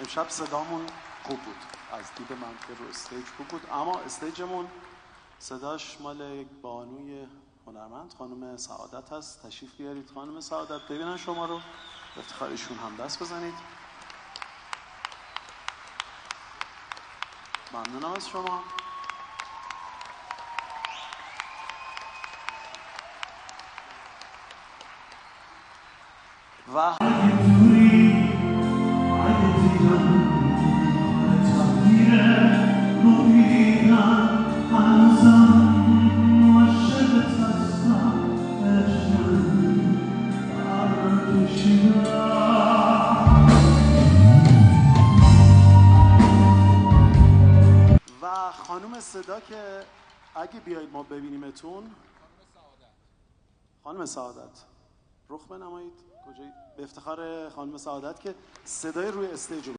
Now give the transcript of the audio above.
امشب صدامون خوب بود، از دید من که رو استیج خوب بود، اما استیجمون صداش مال یک بانوی هنرمند خانم سعادت هست. تشریف بیارید خانم سعادت، ببینن شما رو، افتخارشون هم دست بزنید. ممنونم از شما. و خانم صدا که اگه بیایید ما ببینیمتون، خانم سعادت رخ بنمایید. کجایی؟ به افتخار خانم سعادت که صدای روی استیج